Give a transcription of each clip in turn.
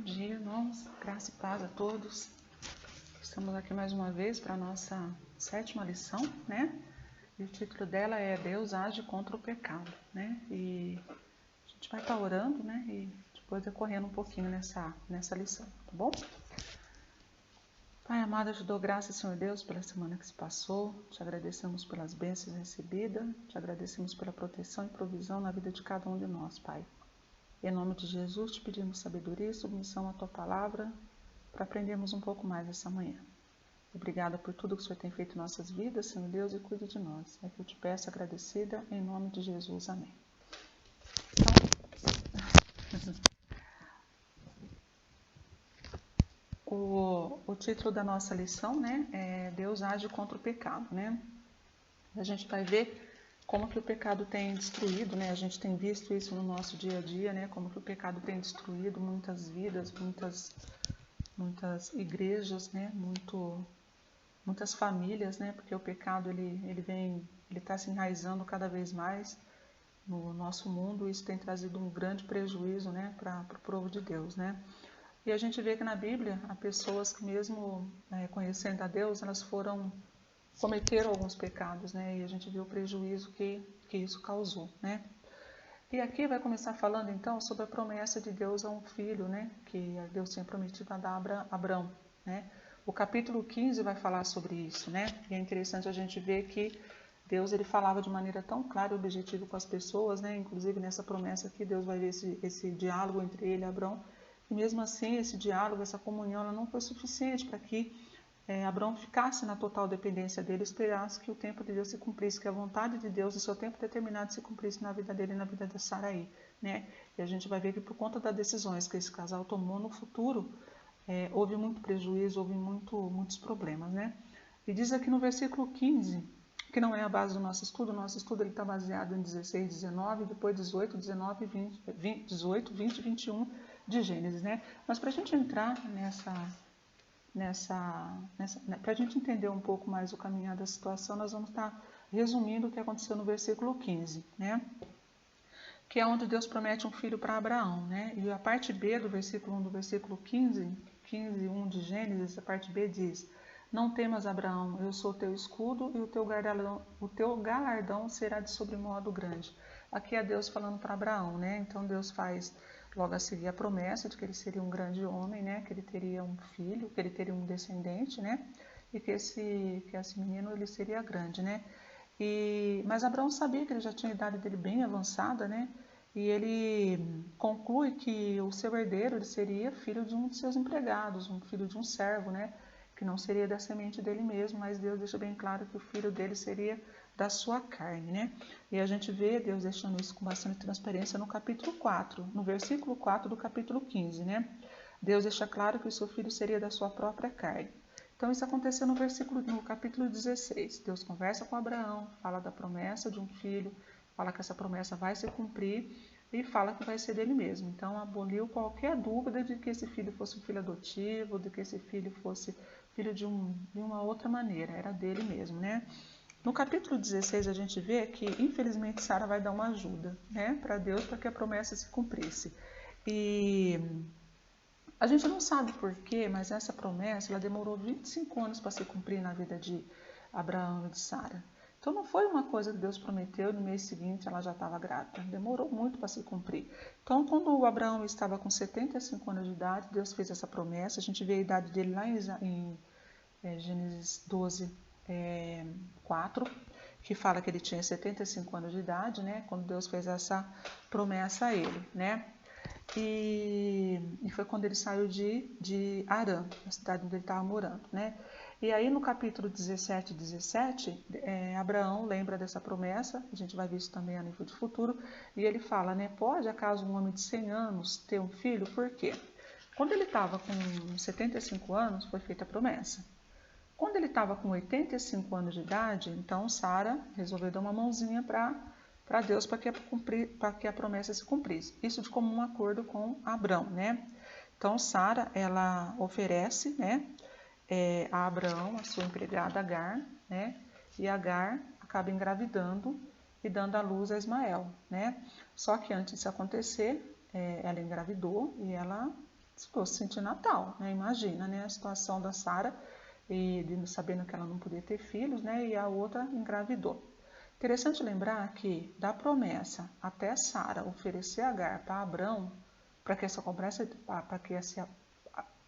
Bom dia, irmãos. Graça e paz a todos. Estamos aqui mais uma vez para a nossa 7ª lição, né? E o título dela é Deus age contra o pecado, né? E a gente vai estar orando, né? E depois decorrendo um pouquinho nessa lição, tá bom? Pai amado, eu te dou graças, Senhor Deus, pela semana que se passou. Te agradecemos pelas bênçãos recebidas. Te agradecemos pela proteção e provisão na vida de cada um de nós, Pai. Em nome de Jesus, te pedimos sabedoria e submissão à Tua Palavra para aprendermos um pouco mais essa manhã. Obrigada por tudo que o Senhor tem feito em nossas vidas, Senhor Deus, e cuide de nós. É que eu te peço agradecida, em nome de Jesus. Amém. Então, o título da nossa lição, né, é Deus age contra o pecado, né? A gente vai ver como que o pecado tem destruído, né? A gente tem visto isso no nosso dia a dia, né? Como que o pecado tem destruído muitas vidas, muitas igrejas, né? Muitas famílias, né? Porque o pecado ele está se enraizando cada vez mais no nosso mundo. Isso tem trazido um grande prejuízo, né? Para o povo de Deus, né? E a gente vê que na Bíblia há pessoas que mesmo conhecendo a Deus, elas cometeram alguns pecados, né? E a gente viu o prejuízo que isso causou, né? E aqui vai começar falando então sobre a promessa de Deus a um filho, né? Que Deus tinha prometido a dar a Abrão, né? O capítulo 15 vai falar sobre isso, né? E é interessante a gente ver que Deus ele falava de maneira tão clara e objetiva com as pessoas, né? Inclusive nessa promessa aqui, Deus vai ver esse diálogo entre ele e Abrão. E mesmo assim, esse diálogo, essa comunhão, ela não foi suficiente para que Abrão ficasse na total dependência dele, esperasse que o tempo de Deus se cumprisse, que a vontade de Deus, o seu tempo determinado, se cumprisse na vida dele e na vida da Sarai, né? E a gente vai ver que por conta das decisões que esse casal tomou no futuro, houve muito prejuízo, houve muitos problemas, né? E diz aqui no versículo 15, que não é a base do nosso estudo, o nosso estudo está baseado em 16, 19, depois 18, 19, 20, 18, 20 e 21 de Gênesis, né? Mas para a gente entrar para a gente entender um pouco mais o caminhar da situação, nós vamos estar resumindo o que aconteceu no versículo 15, né? Que é onde Deus promete um filho para Abraão, né? E a parte B do versículo 1 do versículo 15, 1 de Gênesis, a parte B diz: Não temas, Abraão, eu sou teu escudo e o teu galardão será de sobremodo grande. Aqui é Deus falando para Abraão, né? Então Deus faz logo a seguir a promessa de que ele seria um grande homem, né? Que ele teria um filho, que ele teria um descendente, né? E que esse menino ele seria grande, né? Mas Abraão sabia que ele já tinha a idade dele bem avançada, né? E ele conclui que o seu herdeiro ele seria filho de um de seus empregados, um filho de um servo, né? Que não seria da semente dele mesmo, mas Deus deixa bem claro que o filho dele seria da sua carne, né? E a gente vê Deus deixando isso com bastante transparência no capítulo 4, no versículo 4 do capítulo 15, né? Deus deixa claro que o seu filho seria da sua própria carne. Então isso aconteceu no capítulo 16. Deus conversa com Abraão, fala da promessa de um filho, fala que essa promessa vai se cumprir e fala que vai ser dele mesmo. Então aboliu qualquer dúvida de que esse filho fosse um filho adotivo, de que esse filho fosse filho de uma outra maneira, era dele mesmo, né? No capítulo 16 a gente vê que infelizmente Sara vai dar uma ajuda, né, para Deus para que a promessa se cumprisse. E a gente não sabe porquê, mas essa promessa ela demorou 25 anos para se cumprir na vida de Abraão e de Sara. Então não foi uma coisa que Deus prometeu e no mês seguinte ela já estava grávida. Demorou muito para se cumprir. Então quando o Abraão estava com 75 anos de idade, Deus fez essa promessa. A gente vê a idade dele lá em Gênesis 12, 4, que fala que ele tinha 75 anos de idade, né? Quando Deus fez essa promessa a ele, né? E foi quando ele saiu de Arã, a cidade onde ele estava morando, né? E aí no capítulo 17, Abraão lembra dessa promessa, a gente vai ver isso também a nível de futuro, e ele fala, né? Pode acaso um homem de 100 anos ter um filho? Por quê? Quando ele estava com 75 anos, foi feita a promessa. Quando ele estava com 85 anos de idade, então Sara resolveu dar uma mãozinha para Deus, para que a promessa se cumprisse. Isso de comum acordo com Abrão, né? Então Sara, ela oferece, né, a Abraão, a sua empregada Agar, né? E Agar acaba engravidando e dando à luz a Ismael, né? Só que antes disso acontecer, ela engravidou e ela ficou se sentindo Natal, né? Imagina, né, a situação da Sara, e sabendo que ela não podia ter filhos, né, e a outra engravidou. Interessante lembrar que da promessa até Sara oferecer Agar para Abrão, para que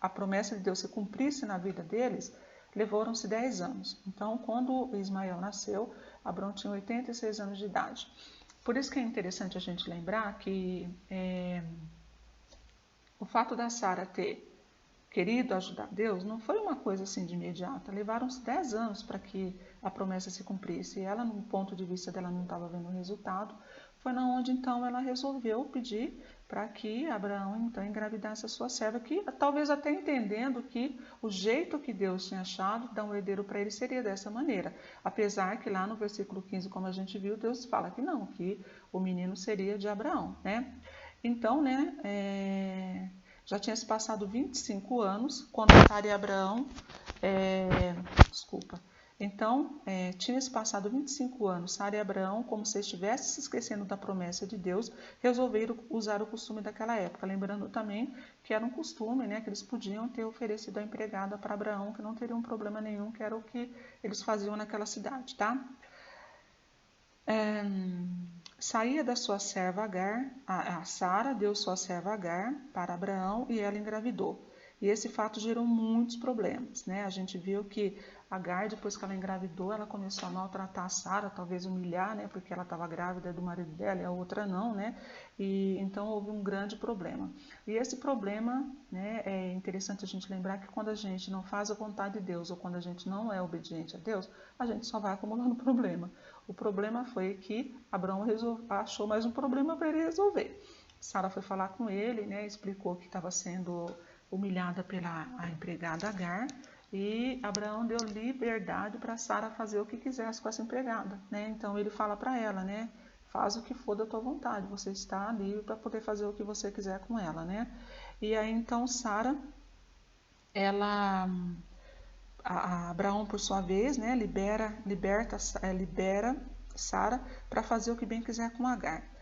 a promessa de Deus se cumprisse na vida deles, levaram-se 10 anos. Então, quando Ismael nasceu, Abrão tinha 86 anos de idade. Por isso que é interessante a gente lembrar que o fato da Sara ter querido ajudar Deus não foi uma coisa assim de imediata. Levaram-se 10 anos para que a promessa se cumprisse. E ela, no ponto de vista dela, não estava vendo o resultado. Foi na onde então ela resolveu pedir para que Abraão então engravidasse a sua serva, que talvez até entendendo que o jeito que Deus tinha achado de dar um herdeiro para ele seria dessa maneira. Apesar que lá no versículo 15, como a gente viu, Deus fala que não, que o menino seria de Abraão, né? Então, né, já tinha se passado 25 anos quando Sara e Abraão, Então, tinha se passado 25 anos, Sara e Abraão, como se estivessem se esquecendo da promessa de Deus, resolveram usar o costume daquela época. Lembrando também que era um costume, né, que eles podiam ter oferecido a empregada para Abraão, que não teria um problema nenhum, que era o que eles faziam naquela cidade, tá? Saía da sua serva Agar, a Sara deu sua serva Agar para Abraão e ela engravidou. E esse fato gerou muitos problemas, né? A gente viu que Agar, depois que ela engravidou, ela começou a maltratar a Sara, talvez humilhar, né? Porque ela estava grávida do marido dela e a outra não, né? E então houve um grande problema. E esse problema, né? É interessante a gente lembrar que quando a gente não faz a vontade de Deus ou quando a gente não é obediente a Deus, a gente só vai acumulando problema. O problema foi que Abraão achou mais um problema para ele resolver. Sara foi falar com ele, né? Explicou que estava sendo humilhada pela empregada Agar, e Abraão deu liberdade para Sara fazer o que quisesse com essa empregada, né? Então ele fala para ela, né? Faz o que for da tua vontade, você está livre para poder fazer o que você quiser com ela, né? E aí então Sara, Abraão por sua vez, né? Libera Sara para fazer o que bem quiser com Agar.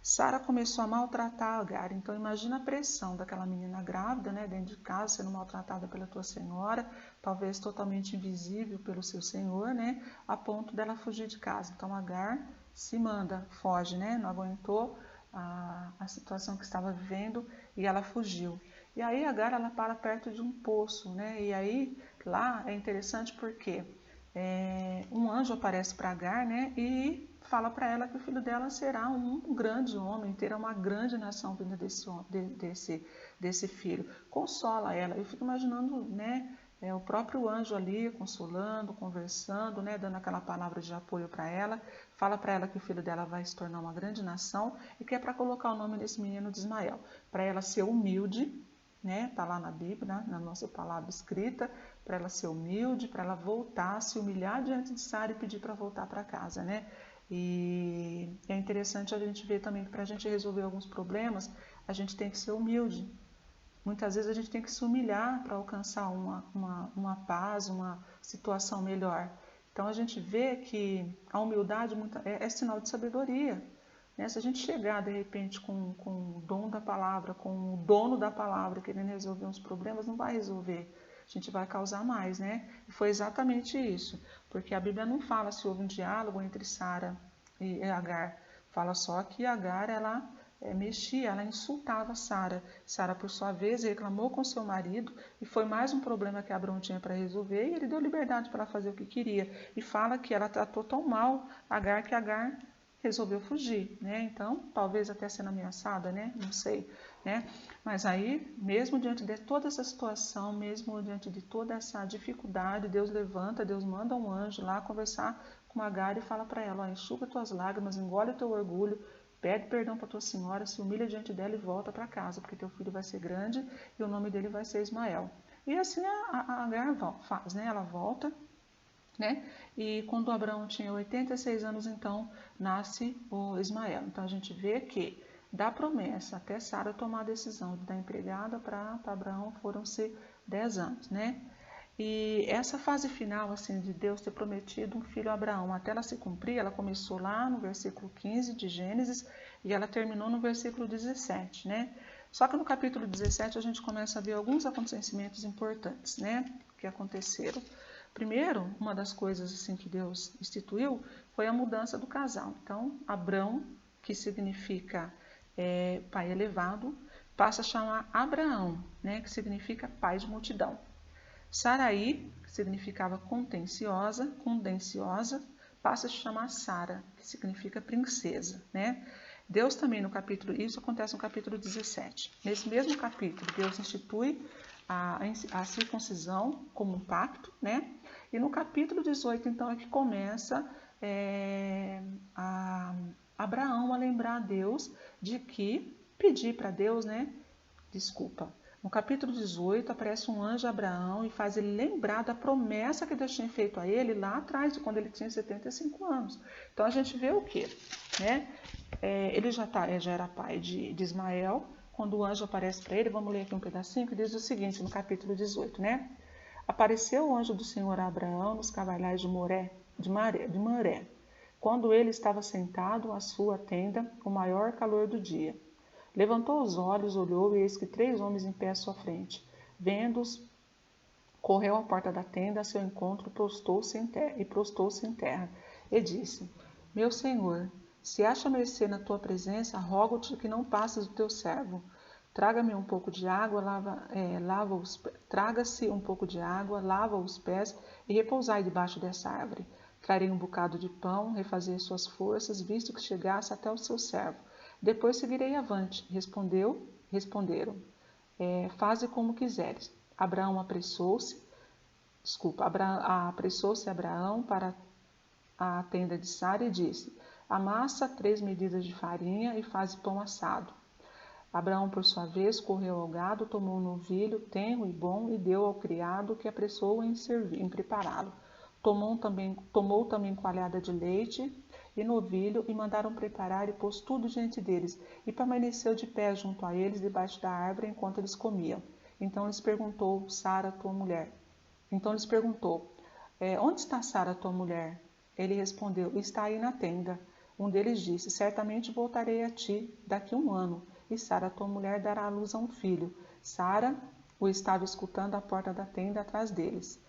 Sara começou a maltratar Agar, então imagina a pressão daquela menina grávida, né, dentro de casa, sendo maltratada pela tua senhora, talvez totalmente invisível pelo seu senhor, né, a ponto dela fugir de casa. Então Agar se manda, foge, né, não aguentou a situação que estava vivendo e ela fugiu. E aí Agar, ela para perto de um poço, né, e aí lá é interessante porque um anjo aparece para Agar, né, e fala para ela que o filho dela será um grande homem, terá uma grande nação vinda desse filho. Consola ela. Eu fico imaginando, né, o próprio anjo ali consolando, conversando, né, dando aquela palavra de apoio para ela. Fala para ela que o filho dela vai se tornar uma grande nação e que é para colocar o nome desse menino de Ismael. Para ela ser humilde, né, tá lá na Bíblia, na nossa palavra escrita, para ela ser humilde, para ela voltar, se humilhar diante de Sara e pedir para voltar para casa, né? E é interessante a gente ver também que para a gente resolver alguns problemas, a gente tem que ser humilde. Muitas vezes a gente tem que se humilhar para alcançar uma paz, uma situação melhor. Então a gente vê que a humildade é sinal de sabedoria. Né? Se a gente chegar de repente com o dom da palavra, com o dono da palavra, querendo resolver uns problemas, não vai resolver. A gente vai causar mais, né? E foi exatamente isso, porque a Bíblia não fala se houve um diálogo entre Sara e Agar, fala só que Agar, ela mexia, ela insultava Sara. Sara, por sua vez, reclamou com seu marido e foi mais um problema que Abraão tinha para resolver e ele deu liberdade para ela fazer o que queria. E fala que ela tratou tão mal Agar que Agar resolveu fugir, né? Então, talvez até sendo ameaçada, né? Não sei, né? Mas aí, mesmo diante de toda essa situação, mesmo diante de toda essa dificuldade, Deus levanta, Deus manda um anjo lá conversar com Agar e fala para ela, ó, enxuga tuas lágrimas, engole o teu orgulho, pede perdão para tua senhora, se humilha diante dela e volta para casa, porque teu filho vai ser grande e o nome dele vai ser Ismael. E assim a Agar faz, né? Ela volta, né? E quando Abraão tinha 86 anos, então, nasce o Ismael. Então, a gente vê que da promessa até Sara tomar a decisão de dar empregada para Abraão foram-se 10 anos, né? E essa fase final, assim, de Deus ter prometido um filho a Abraão, até ela se cumprir, ela começou lá no versículo 15 de Gênesis e ela terminou no versículo 17, né? Só que no capítulo 17 a gente começa a ver alguns acontecimentos importantes, né, que aconteceram. Primeiro, uma das coisas assim que Deus instituiu foi a mudança do casal. Então, Abrão, que significa pai elevado, passa a chamar Abraão, né, que significa pai de multidão. Sarai, que significava contenciosa, passa a se chamar Sara, que significa princesa, né? Deus também no capítulo, isso acontece no capítulo 17. Nesse mesmo capítulo, Deus institui a circuncisão como um pacto, né? E no capítulo 18, então, é que começa Abraão a lembrar a Deus de que pedir para Deus, né? No capítulo 18, aparece um anjo a Abraão e faz ele lembrar da promessa que Deus tinha feito a ele lá atrás, de quando ele tinha 75 anos. Então a gente vê o quê? Né? Ele já era pai de Ismael, quando o anjo aparece para ele. Vamos ler aqui um pedacinho que diz o seguinte, no capítulo 18, né? Apareceu o anjo do Senhor a Abraão nos carvalhais de Moré, quando ele estava sentado à sua tenda, o maior calor do dia. Levantou os olhos, olhou, e eis que 3 homens em pé à sua frente. Vendo-os, correu à porta da tenda a seu encontro, prostou-se em terra, e disse: Meu senhor, se acha mercê na tua presença, rogo-te que não passes o teu servo. Traga-me um pouco de água, traga-se um pouco de água, lava os pés e repousai debaixo dessa árvore. Trarei um bocado de pão, refazer suas forças, visto que chegasse até o seu servo. Depois seguirei avante. Responderam, faze como quiseres. Apressou-se Abraão para a tenda de Sara e disse: Amassa 3 medidas de farinha e faze pão assado. Abraão, por sua vez, correu ao gado, tomou um novilho tenro e bom e deu ao criado, que apressou em prepará-lo. Tomou também coalhada de leite e novilho, e mandaram preparar, e pôs tudo diante deles, e permaneceu de pé junto a eles, debaixo da árvore, enquanto eles comiam. Então lhes perguntou, onde está Sara, tua mulher? Ele respondeu, está aí na tenda. Um deles disse, certamente voltarei a ti daqui 1 ano, e Sara, tua mulher, dará à luz a um filho. Sara o estava escutando à porta da tenda atrás deles.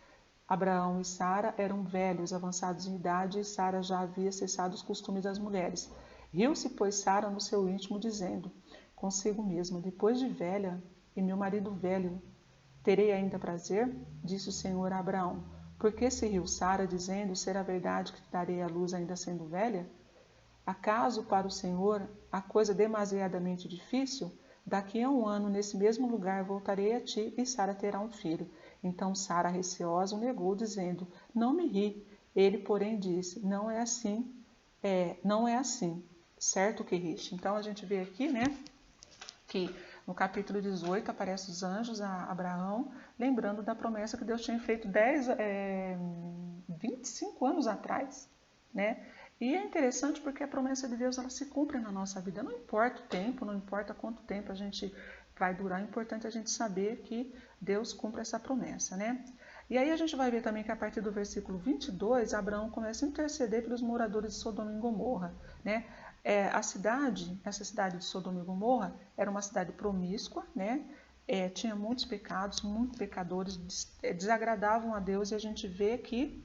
Abraão e Sara eram velhos, avançados em idade, e Sara já havia cessado os costumes das mulheres. Riu-se, pois, Sara no seu íntimo, dizendo consigo mesma, depois de velha, e meu marido velho, terei ainda prazer? Disse o Senhor a Abraão. Por que se riu Sara, dizendo, será verdade que te darei à luz ainda sendo velha? Acaso para o Senhor a coisa demasiadamente difícil? Daqui a 1 ano, nesse mesmo lugar, voltarei a ti, e Sara terá um filho. Então Sara, receosa, o negou, dizendo, não me ri. Ele, porém, disse, não é assim, certo que riste. Então a gente vê aqui, né, que no capítulo 18 aparecem os anjos a Abraão, lembrando da promessa que Deus tinha feito 25 anos atrás, né? E é interessante porque a promessa de Deus, ela se cumpre na nossa vida. Não importa o tempo, não importa quanto tempo a gente vai durar, é importante a gente saber que Deus cumpre essa promessa, né? E aí a gente vai ver também que a partir do versículo 22, Abraão começa a interceder pelos moradores de Sodoma e Gomorra, né? Essa cidade de Sodoma e Gomorra era uma cidade promíscua, né? Tinha muitos pecados, muitos pecadores, desagradavam a Deus, e a gente vê que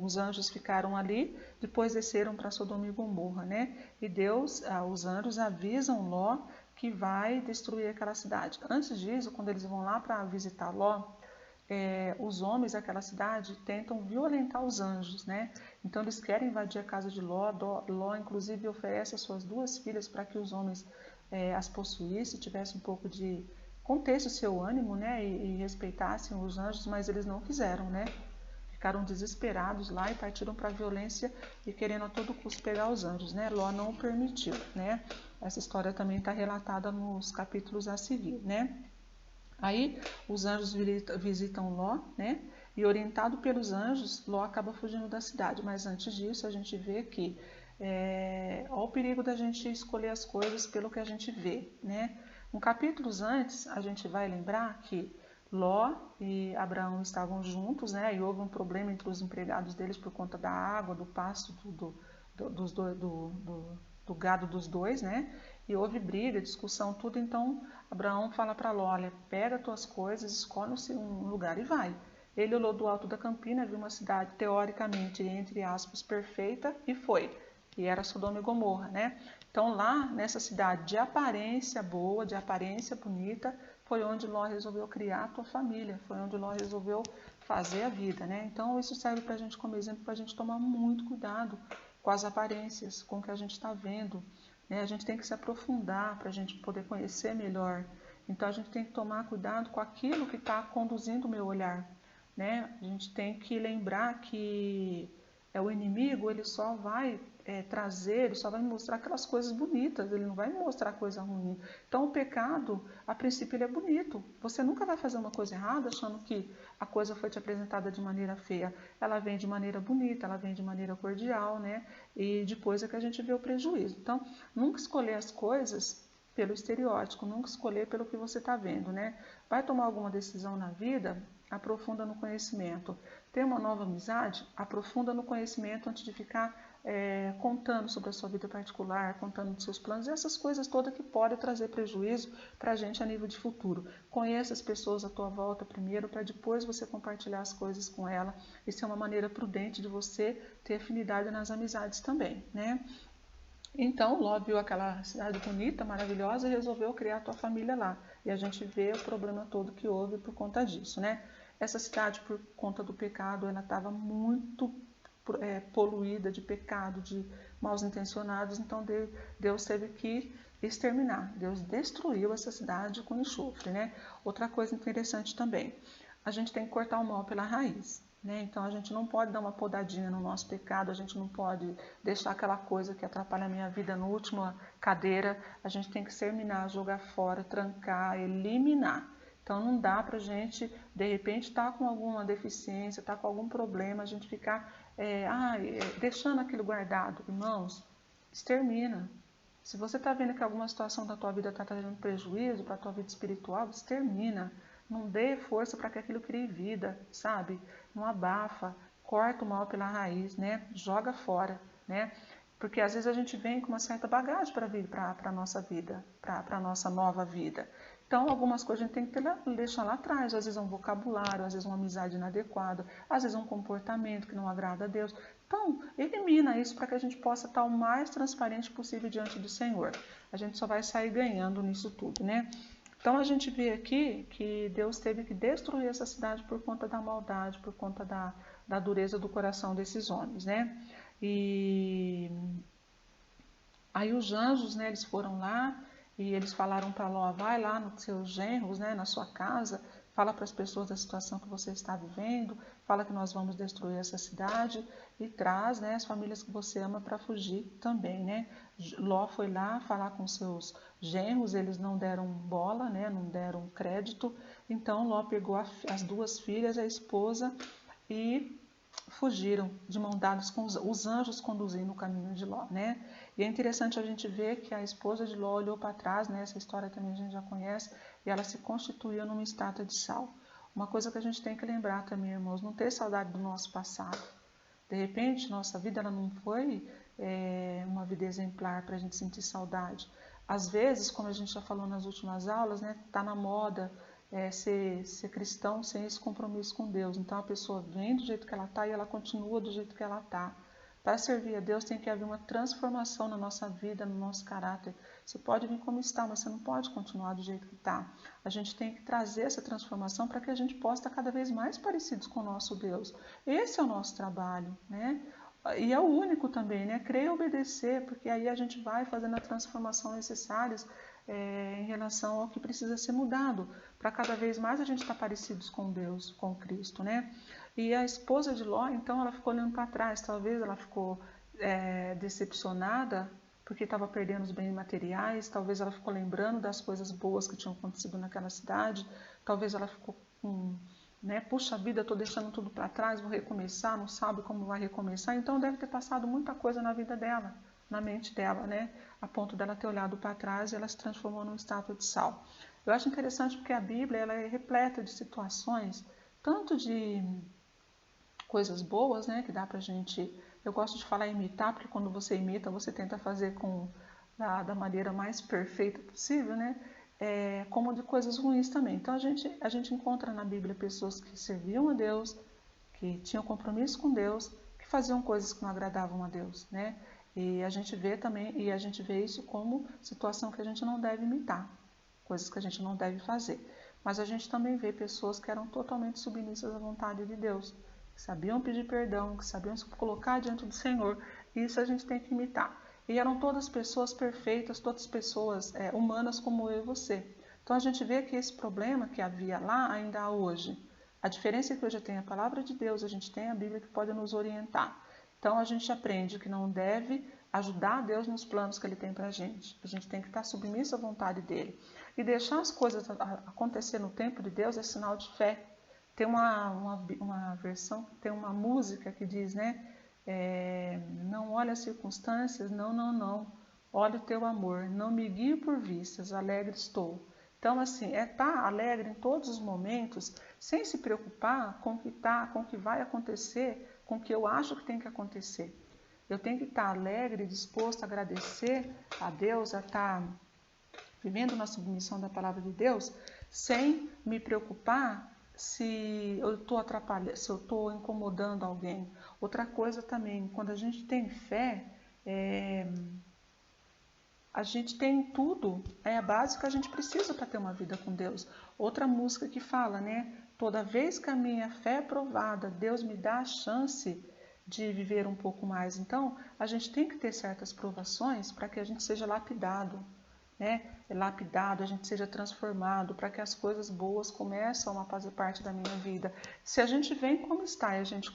os anjos ficaram ali, depois desceram para Sodoma e Gomorra, né? E os anjos avisam Ló que vai destruir aquela cidade. Antes disso, quando eles vão lá para visitar Ló, os homens daquela cidade tentam violentar os anjos, né? Então eles querem invadir a casa de Ló. Ló, inclusive, oferece as suas 2 filhas para que os homens as possuíssem, tivessem um pouco de contexto, seu ânimo, né? E respeitassem os anjos, mas eles não quiseram, né? Ficaram desesperados lá e partiram para a violência e querendo a todo custo pegar os anjos, né? Ló não o permitiu, né? Essa história também está relatada nos capítulos a seguir, né? Aí os anjos visitam Ló, né? E orientado pelos anjos, Ló acaba fugindo da cidade. Mas antes disso, a gente vê que olha o perigo da gente escolher as coisas pelo que a gente vê, né? Um capítulos antes, a gente vai lembrar que Ló e Abraão estavam juntos, né? E houve um problema entre os empregados deles por conta da água, do pasto, do gado dos dois, né? E houve briga, discussão, tudo. Então Abraão fala para Ló: olha, pega tuas coisas, escolhe um lugar e vai. Ele olhou do alto da campina, viu uma cidade teoricamente, entre aspas, perfeita e foi. E era Sodoma e Gomorra, né? Então lá nessa cidade de aparência boa, de aparência bonita, foi onde Ló resolveu criar a tua família, foi onde Ló resolveu fazer a vida, né? Então isso serve para a gente como exemplo, para a gente tomar muito cuidado com as aparências, com o que a gente está vendo, né? A gente tem que se aprofundar para a gente poder conhecer melhor. Então a gente tem que tomar cuidado com aquilo que está conduzindo o meu olhar, né? A gente tem que lembrar que o inimigo, ele só vai trazer, ele só vai mostrar aquelas coisas bonitas, ele não vai mostrar coisa ruim. Então o pecado, a princípio, ele é bonito. Você nunca vai fazer uma coisa errada achando que a coisa foi te apresentada de maneira feia. Ela vem de maneira bonita, ela vem de maneira cordial, né? E depois é que a gente vê o prejuízo. Então, nunca escolher as coisas pelo estereótipo, nunca escolher pelo que você está vendo, né? Vai tomar alguma decisão na vida, aprofunda no conhecimento. Ter uma nova amizade, aprofunda no conhecimento antes de ficar contando sobre a sua vida particular, contando dos seus planos, e essas coisas todas que podem trazer prejuízo para a gente a nível de futuro. Conheça as pessoas à tua volta primeiro, para depois você compartilhar as coisas com ela. Isso é uma maneira prudente de você ter afinidade nas amizades também, né? Então, Ló viu aquela cidade bonita, maravilhosa, e resolveu criar a tua família lá. E a gente vê o problema todo que houve por conta disso, né? Essa cidade, por conta do pecado, ela estava muito poluída de pecado, de maus intencionados. Então, Deus teve que exterminar. Deus destruiu essa cidade com enxofre, né? Outra coisa interessante também, a gente tem que cortar o mal pela raiz. Né? Então a gente não pode dar uma podadinha no nosso pecado, a gente não pode deixar aquela coisa que atrapalha a minha vida na última cadeira, a gente tem que exterminar, jogar fora, trancar, eliminar. Então não dá pra gente, de repente, estar com alguma deficiência, estar com algum problema, a gente ficar deixando aquilo guardado. Irmãos, extermina. Se você está vendo que alguma situação da tua vida está trazendo prejuízo para a tua vida espiritual, extermina. Não dê força para que aquilo crie vida, sabe? Não abafa, corta o mal pela raiz, né? Joga fora, né? Porque às vezes a gente vem com uma certa bagagem para a nossa vida, para a nossa nova vida. Então, algumas coisas a gente tem que deixar lá atrás. Às vezes é um vocabulário, às vezes uma amizade inadequada, às vezes um comportamento que não agrada a Deus. Então, elimina isso para que a gente possa estar o mais transparente possível diante do Senhor. A gente só vai sair ganhando nisso tudo, né? Então a gente vê aqui que Deus teve que destruir essa cidade por conta da maldade, por conta da dureza do coração desses homens, né? E aí os anjos, né, eles foram lá e eles falaram para Ló: vai lá nos seus genros, né, na sua casa, fala para as pessoas da situação que você está vivendo, fala que nós vamos destruir essa cidade e traz, né, as famílias que você ama para fugir também, né? Ló foi lá falar com seus genros, eles não deram bola, né, não deram crédito. Então Ló pegou as duas filhas, a esposa, e fugiram de mão dadas com os anjos conduzindo o caminho de Ló, né? E é interessante a gente ver que a esposa de Ló olhou para trás, né? Essa história também a gente já conhece, e ela se constituiu numa estátua de sal. Uma coisa que a gente tem que lembrar também, irmãos, não ter saudade do nosso passado. De repente, nossa vida ela não foi uma vida exemplar para a gente sentir saudade. Às vezes, como a gente já falou nas últimas aulas, né, tá na moda ser cristão sem esse compromisso com Deus. Então a pessoa vem do jeito que ela está e ela continua do jeito que ela está. Para servir a Deus tem que haver uma transformação na nossa vida, no nosso caráter. Você pode vir como está, mas você não pode continuar do jeito que está. A gente tem que trazer essa transformação para que a gente possa estar cada vez mais parecidos com o nosso Deus. Esse é o nosso trabalho, né? E é o único também, né? Crer e obedecer, porque aí a gente vai fazendo a transformação necessária em relação ao que precisa ser mudado, para cada vez mais a gente estar parecidos com Deus, com Cristo, né? E a esposa de Ló, então, ela ficou olhando para trás, talvez ela ficou decepcionada, porque estava perdendo os bens materiais, talvez ela ficou lembrando das coisas boas que tinham acontecido naquela cidade, talvez ela ficou com... puxa vida, estou deixando tudo para trás, vou recomeçar, não sabe como vai recomeçar, então deve ter passado muita coisa na vida dela, na mente dela, né? A ponto dela ter olhado para trás e ela se transformou numa estátua de sal. Eu acho interessante porque a Bíblia ela é repleta de situações, tanto de coisas boas, né, que dá pra gente... Eu gosto de falar imitar, porque quando você imita, você tenta fazer com da maneira mais perfeita possível, né? Como de coisas ruins também. Então a gente encontra na Bíblia pessoas que serviam a Deus, que tinham compromisso com Deus, que faziam coisas que não agradavam a Deus, né? E a gente vê também, e a gente vê isso como situação que a gente não deve imitar, coisas que a gente não deve fazer. Mas a gente também vê pessoas que eram totalmente submissas à vontade de Deus, que sabiam pedir perdão, que sabiam se colocar diante do Senhor, e isso a gente tem que imitar. E eram todas pessoas perfeitas, todas pessoas humanas como eu e você. Então a gente vê que esse problema que havia lá ainda há hoje. A diferença é que hoje tem a palavra de Deus, a gente tem a Bíblia que pode nos orientar. Então a gente aprende que não deve ajudar a Deus nos planos que Ele tem para a gente. A gente tem que estar submisso à vontade dEle. E deixar as coisas acontecer no tempo de Deus é sinal de fé. Tem uma versão, tem uma música que diz, né? Não olhe as circunstâncias, não. Olhe o teu amor, não me guie por vistas, alegre estou. Então, assim, estar alegre em todos os momentos, sem se preocupar com o que com o que vai acontecer, com o que eu acho que tem que acontecer. Eu tenho que estar alegre, disposto a agradecer a Deus, a estar vivendo na submissão da palavra de Deus, sem me preocupar se eu estou atrapalhando, se eu estou incomodando alguém. Outra coisa também, quando a gente tem fé, a gente tem tudo, é a base que a gente precisa para ter uma vida com Deus. Outra música que fala, né? Toda vez que a minha fé é provada, Deus me dá a chance de viver um pouco mais. Então, a gente tem que ter certas provações para que a gente seja lapidado, né? Lapidado, a gente seja transformado, para que as coisas boas começam a fazer parte da minha vida. Se a gente vem como está e a gente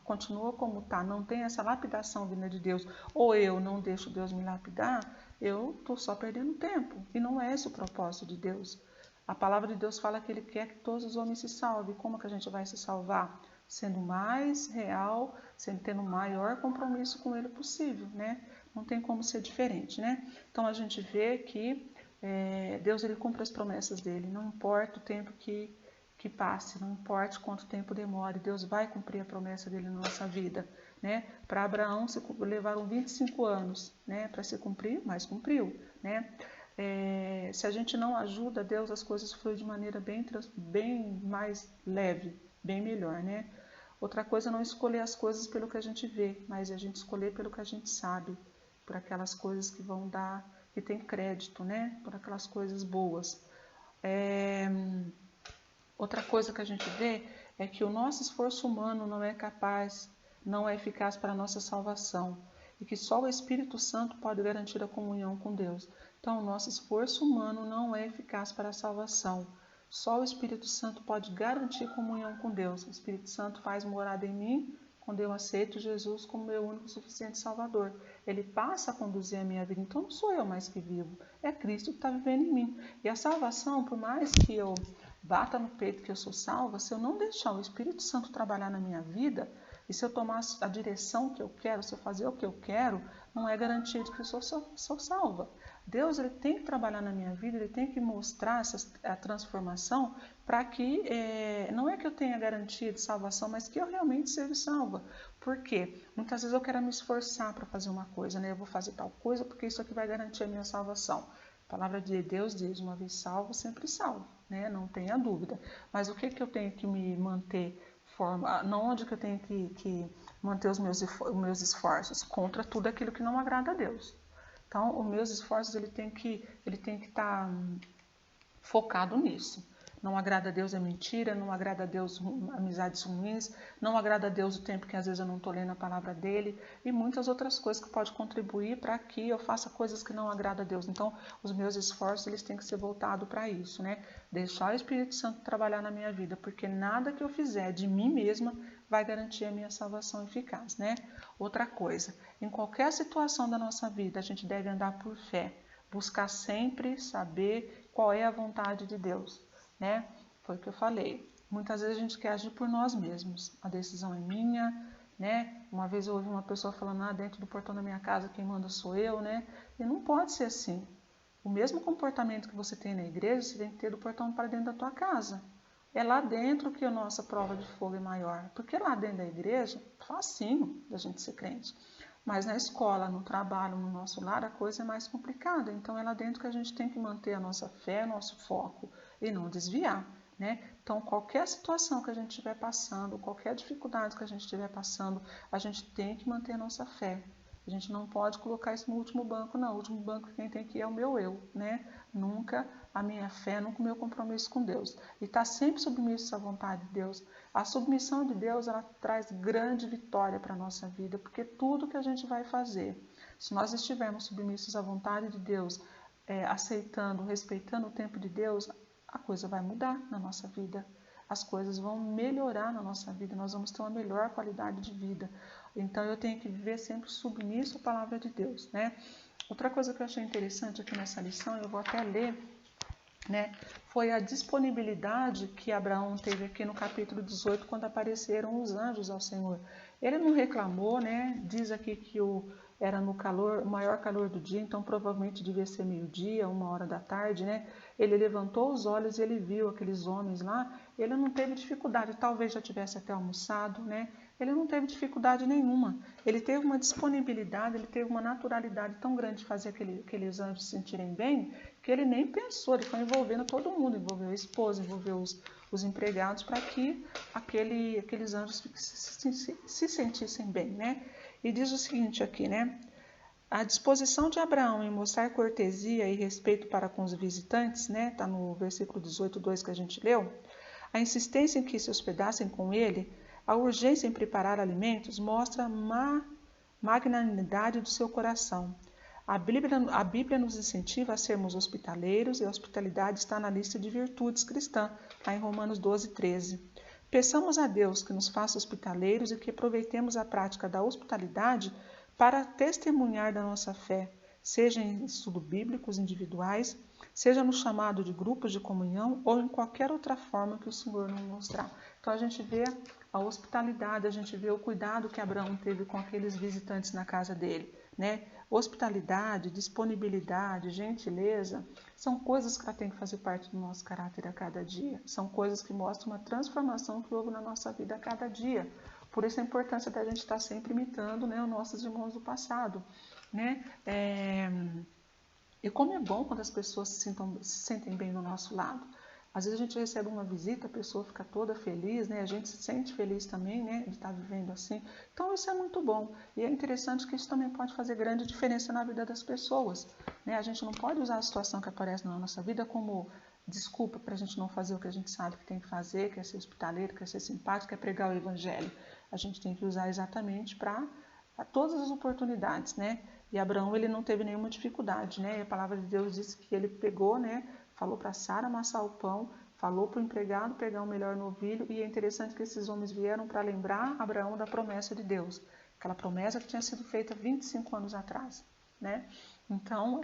continua como está, não tem essa lapidação vinda de Deus, ou eu não deixo Deus me lapidar, eu estou só perdendo tempo. E não é esse o propósito de Deus. A palavra de Deus fala que Ele quer que todos os homens se salvem. Como que a gente vai se salvar? Sendo mais real, tendo o maior compromisso com Ele possível, né? Não tem como ser diferente, né? Então a gente vê que Deus ele cumpre as promessas dele. Não importa o tempo que passe, não importa quanto tempo demore, Deus vai cumprir a promessa dele na nossa vida. Né? Para Abraão levaram 25 anos, né, para se cumprir, mas cumpriu. Né? Se a gente não ajuda Deus, as coisas fluem de maneira bem mais leve, bem melhor. Né? Outra coisa é não escolher as coisas pelo que a gente vê, mas a gente escolher pelo que a gente sabe, por aquelas coisas que vão dar, que tem crédito, né? Por aquelas coisas boas. Outra coisa que a gente vê é que o nosso esforço humano não é capaz, não é eficaz para a nossa salvação e que só o Espírito Santo pode garantir a comunhão com Deus. Então, o nosso esforço humano não é eficaz para a salvação. Só o Espírito Santo pode garantir comunhão com Deus. O Espírito Santo faz morada em mim quando eu aceito Jesus como meu único e suficiente Salvador. Ele passa a conduzir a minha vida. Então, não sou eu mais que vivo. É Cristo que está vivendo em mim. E a salvação, por mais que eu bata no peito que eu sou salva, se eu não deixar o Espírito Santo trabalhar na minha vida, e se eu tomar a direção que eu quero, se eu fazer o que eu quero, não é garantido que eu sou salva. Deus ele tem que trabalhar na minha vida, ele tem que mostrar a transformação para que, não é que eu tenha garantia de salvação, mas que eu realmente seja salva. Por quê? Muitas vezes eu quero me esforçar para fazer uma coisa, né? Eu vou fazer tal coisa porque isso aqui vai garantir a minha salvação. A palavra de Deus diz, uma vez salvo, sempre salvo, né? Não tenha dúvida. Mas o que eu tenho que me manter onde que eu tenho que manter os meus esforços? Contra tudo aquilo que não agrada a Deus. Então, os meus esforços ele tem que estar focado nisso. Não agrada a Deus é mentira, não agrada a Deus amizades ruins, não agrada a Deus o tempo que às vezes eu não estou lendo a palavra dele e muitas outras coisas que podem contribuir para que eu faça coisas que não agradam a Deus. Então, os meus esforços eles têm que ser voltados para isso, né? Deixar o Espírito Santo trabalhar na minha vida, porque nada que eu fizer de mim mesma vai garantir a minha salvação eficaz, né? Outra coisa, em qualquer situação da nossa vida, a gente deve andar por fé, buscar sempre saber qual é a vontade de Deus. Né? Foi o que eu falei. Muitas vezes a gente quer agir por nós mesmos. A decisão é minha, né? Uma vez eu ouvi uma pessoa falando, dentro do portão da minha casa quem manda sou eu, né? E não pode ser assim. O mesmo comportamento que você tem na igreja, você tem que ter do portão para dentro da tua casa. É lá dentro que a nossa prova de fogo é maior. Porque lá dentro da igreja, facinho da gente ser crente. Mas na escola, no trabalho, no nosso lar, a coisa é mais complicada. Então é lá dentro que a gente tem que manter a nossa fé, nosso foco e não desviar, né? Então qualquer situação que a gente estiver passando, qualquer dificuldade que a gente estiver passando, a gente tem que manter a nossa fé. A gente não pode colocar isso no último banco, não. O último banco quem tem que ir é o meu eu, né? Nunca a minha fé, nunca o meu compromisso com Deus. E estar sempre submisso à vontade de Deus. A submissão de Deus, ela traz grande vitória para a nossa vida, porque tudo que a gente vai fazer, se nós estivermos submissos à vontade de Deus, aceitando, respeitando o tempo de Deus, a coisa vai mudar na nossa vida. As coisas vão melhorar na nossa vida, nós vamos ter uma melhor qualidade de vida. Então eu tenho que viver sempre submisso à palavra de Deus, né? Outra coisa que eu achei interessante aqui nessa lição, eu vou até ler, né? Foi a disponibilidade que Abraão teve aqui no capítulo 18, quando apareceram os anjos ao Senhor. Ele não reclamou, né? Diz aqui que era no calor, o maior calor do dia, então provavelmente devia ser meio-dia, 1 hora da tarde, né? Ele levantou os olhos e ele viu aqueles homens lá. Ele não teve dificuldade, talvez já tivesse até almoçado, né? Ele não teve dificuldade nenhuma. Ele teve uma disponibilidade, ele teve uma naturalidade tão grande de fazer aqueles anjos se sentirem bem, que ele nem pensou, ele foi envolvendo todo mundo, envolveu a esposa, envolveu os empregados, para que aqueles anjos se sentissem bem, né? E diz o seguinte aqui, né? A disposição de Abraão em mostrar cortesia e respeito para com os visitantes, né? Está no versículo 18:2 que a gente leu. A insistência em que se hospedassem com ele, a urgência em preparar alimentos, mostra a magnanimidade do seu coração. A Bíblia nos incentiva a sermos hospitaleiros, e a hospitalidade está na lista de virtudes cristãs, está em Romanos 12:13. Peçamos a Deus que nos faça hospitaleiros e que aproveitemos a prática da hospitalidade para testemunhar da nossa fé, seja em estudos bíblicos individuais, seja no chamado de grupos de comunhão ou em qualquer outra forma que o Senhor nos mostrar. Então a gente vê a hospitalidade, a gente vê o cuidado que Abraão teve com aqueles visitantes na casa dele, né? Hospitalidade, disponibilidade, gentileza, são coisas que ela tem que fazer parte do nosso caráter a cada dia. São coisas que mostram uma transformação que houve na nossa vida a cada dia. Por isso a importância da gente estar sempre imitando, né, os nossos irmãos do passado, né? E como é bom quando as pessoas se sentem bem do nosso lado. Às vezes a gente recebe uma visita, a pessoa fica toda feliz, né? A gente se sente feliz também, né? De estar vivendo assim. Então isso é muito bom. E é interessante que isso também pode fazer grande diferença na vida das pessoas, né? A gente não pode usar a situação que aparece na nossa vida como desculpa para a gente não fazer o que a gente sabe que tem que fazer, que é ser hospitaleiro, que é ser simpático, que é pregar o evangelho. A gente tem que usar exatamente para todas as oportunidades, né? E Abraão, ele não teve nenhuma dificuldade, né? E a palavra de Deus diz que ele pegou, né? Falou para Sara amassar o pão, falou para o empregado pegar o melhor novilho, e é interessante que esses homens vieram para lembrar Abraão da promessa de Deus, aquela promessa que tinha sido feita 25 anos atrás, né? Então,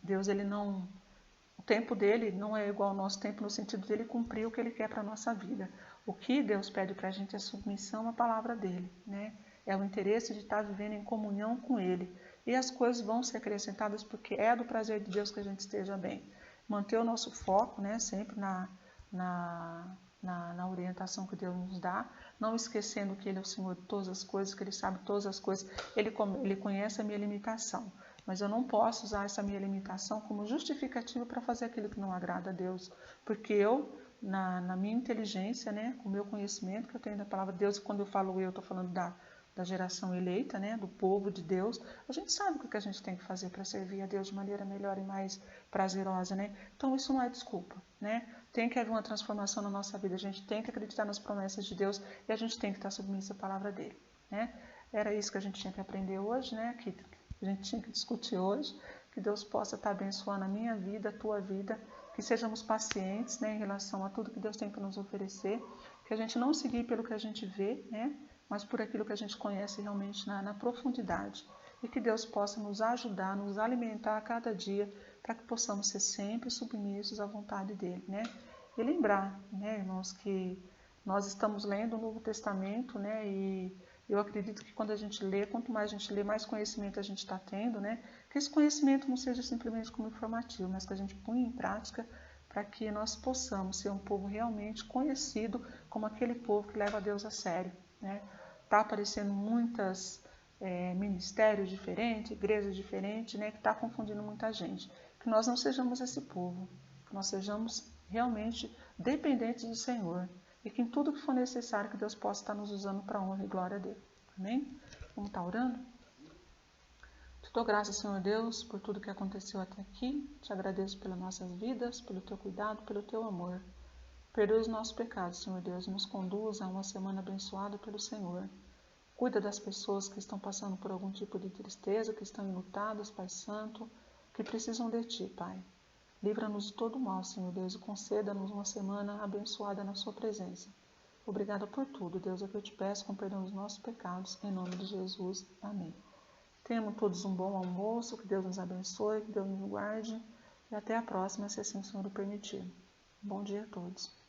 Deus, ele não... O tempo dele não é igual ao nosso tempo no sentido de ele cumprir o que ele quer para a nossa vida. O que Deus pede para a gente é submissão à palavra dele, né? É o interesse de estar vivendo em comunhão com ele. E as coisas vão ser acrescentadas porque é do prazer de Deus que a gente esteja bem. Manter o nosso foco, né, sempre na orientação que Deus nos dá, não esquecendo que Ele é o Senhor de todas as coisas, que Ele sabe todas as coisas, Ele conhece a minha limitação. Mas eu não posso usar essa minha limitação como justificativa para fazer aquilo que não agrada a Deus. Porque eu, na minha inteligência, né, com o meu conhecimento que eu tenho da palavra de Deus, e quando eu falo eu estou falando da geração eleita, né, do povo de Deus, a gente sabe o que a gente tem que fazer para servir a Deus de maneira melhor e mais prazerosa, né? Então isso não é desculpa, né? Tem que haver uma transformação na nossa vida, a gente tem que acreditar nas promessas de Deus e a gente tem que estar submisso à palavra dele, né? Era isso que a gente tinha que aprender hoje, né? Que a gente tinha que discutir hoje, que Deus possa estar abençoando a minha vida, a tua vida, que sejamos pacientes, né, em relação a tudo que Deus tem para nos oferecer, que a gente não seguir pelo que a gente vê, né, mas por aquilo que a gente conhece realmente na profundidade. E que Deus possa nos ajudar, nos alimentar a cada dia, para que possamos ser sempre submissos à vontade dEle, né? E lembrar, né, irmãos, que nós estamos lendo o Novo Testamento, né, e eu acredito que quando a gente lê, quanto mais a gente lê, mais conhecimento a gente está tendo, né? Que esse conhecimento não seja simplesmente como informativo, mas que a gente ponha em prática para que nós possamos ser um povo realmente conhecido como aquele povo que leva a Deus a sério, né? Tá aparecendo muitas ministério diferente, igreja diferente, né, que está confundindo muita gente. Que nós não sejamos esse povo, que nós sejamos realmente dependentes do Senhor e que em tudo que for necessário que Deus possa estar nos usando para a honra e glória dele. Amém? Vamos estar orando? Te dou graças, Senhor Deus, por tudo que aconteceu até aqui. Te agradeço pelas nossas vidas, pelo teu cuidado, pelo teu amor. Perdoa os nossos pecados, Senhor Deus, e nos conduza a uma semana abençoada pelo Senhor. Cuida das pessoas que estão passando por algum tipo de tristeza, que estão enlutadas, Pai Santo, que precisam de Ti, Pai. Livra-nos de todo mal, Senhor Deus, e conceda-nos uma semana abençoada na Sua presença. Obrigada por tudo, Deus, é que eu te peço, com perdão dos nossos pecados, em nome de Jesus. Amém. Tenhamos todos um bom almoço, que Deus nos abençoe, que Deus nos guarde, e até a próxima, se assim o Senhor o permitir. Bom dia a todos.